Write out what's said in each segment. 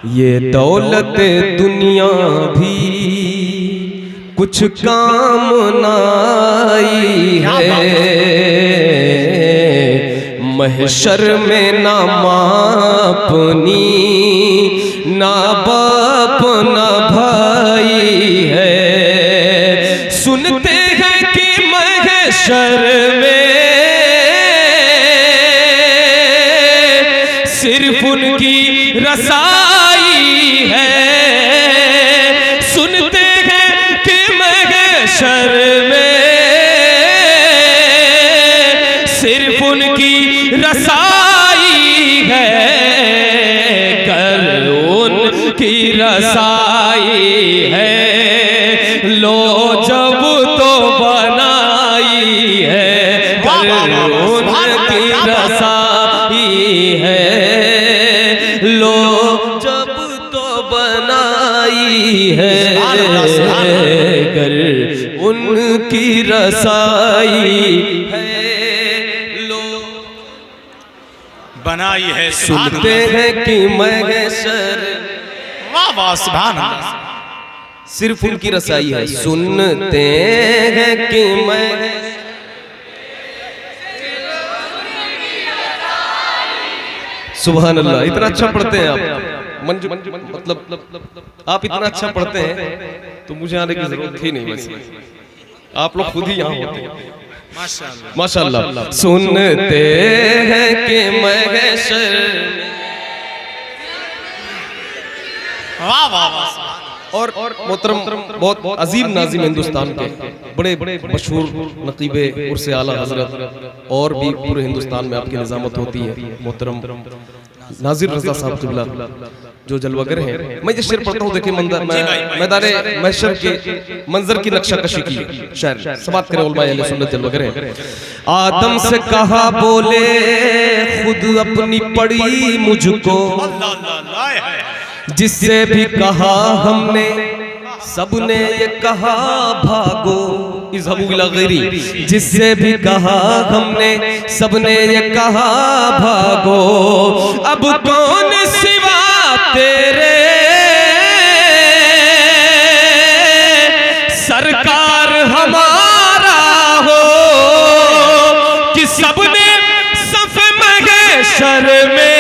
ये दौलत दुनिया भी कुछ काम नाई है, महशर में ना माँ अपनी ना बाप ना भाई है। सुनते हैं कि महशर में सिर्फ उनकी रसाई है। सुनते हैं कि महशर में सिर्फ उनकी रसाई है। कर उनकी रसाई है, लो जब तो बनाई है। कर उनकी रसाई है, लो जब तो बनाई है। कर उनकी रसाई है, लो बनाई है। सुनते हैं कि महशर, वाह वाह सुभान अल्लाह, सिर्फ उनकी रसाई है। सुनते हैं कि सुभान अल्लाह। इतना अच्छा पढ़ते हैं आप, मतलब आप इतना अच्छा पढ़ते हैं तो मुझे आने की जरूरत ही नहीं। वैसे आप लोग खुद ही यहाँ होते हैं। माशाअल्लाह माशाअल्लाह। सुनते हैं कि महशर, वाह वाह वाह। और मोहतरम बहुत अजीम नाजिम हिंदुस्तान के बड़े मशहूर नकीबे उर्से आला हजरत, और भी पूरे हिंदुस्तान में आपकी निजामत होती है। मोहतरम नाजिर रजा साहब किबला जो जलवागर हैं, मैं ये शेर पढ़ता हूँ। देखिए मैदान महशर के मंजर की नक्शाकशी की शायर समाप्त करें उलमा अहले सुन्नत जलवागर हैं। आदम से कहा बोले खुद अपनी पड़ी मुझको, जिससे भी कहा हमने सबने ये कहा भागो। इज़हबू इला गैरी, जिससे भी कहा हमने सबने ये कहा भागो। अब कौन सिवा तेरे सरकार हमारा हो, कि सबने सफ़े महशर में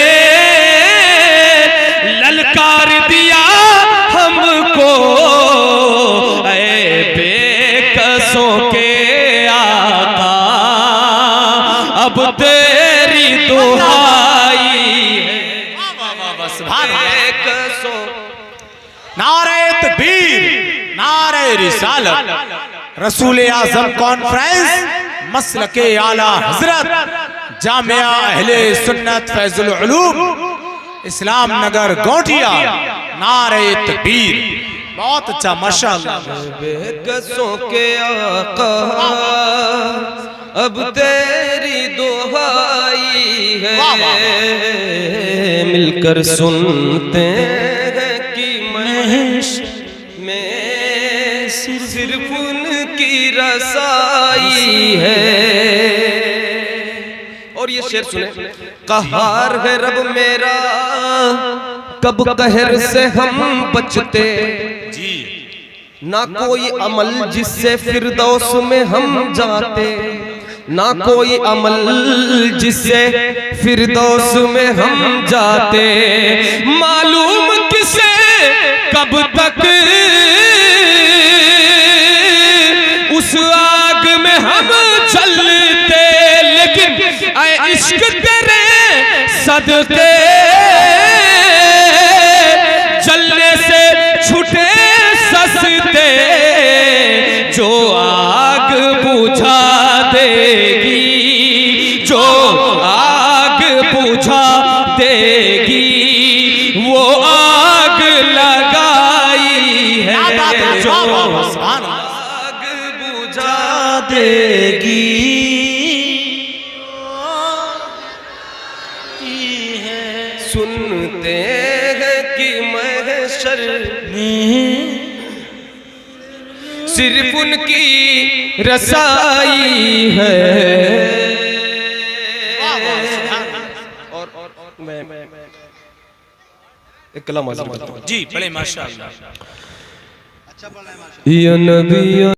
ललकार दिया हमको। ऐ बेकसों के आका अब तेरी दुहाई है। बेकसों नारे तकबीर, नारे रिसालत, रसूल आज़म कॉन्फ्रेंस, मसलके आला हजरत, जामिया अहले सुन्नत फैजुल उलूम, इस्लाम नगर गोटिया। नारे तकबीर, बहुत अच्छा माशाअल्लाह। बेकसों के आका अब तेरी दुहाई है। मिलकर सुनते हैं कि महशर में सिर्फ उनकी रसाई है। और ये शेर सुने, कहार है रब मेरा कब कहर से हम बचते, ना कोई अमल जिससे फिरदौस में हम जाते। ना कोई अमल जिससे फिरदौस में हम जाते। मालूम किसे कब तक उस आग में हम चलते, लेकिन ऐ इश्क तेरे सदके चलने से छूटे सस्ते। जो आग बुझा देगी, जो आग बुझा देगी, वो आग लगाई है। जो आग बुझा देगी, सुनते हैं कि महशर में सिर्फ उनकी रसाई है। और एक कलाम हाजिर करता हूं। जी बड़े माशाअल्लाह। या नबी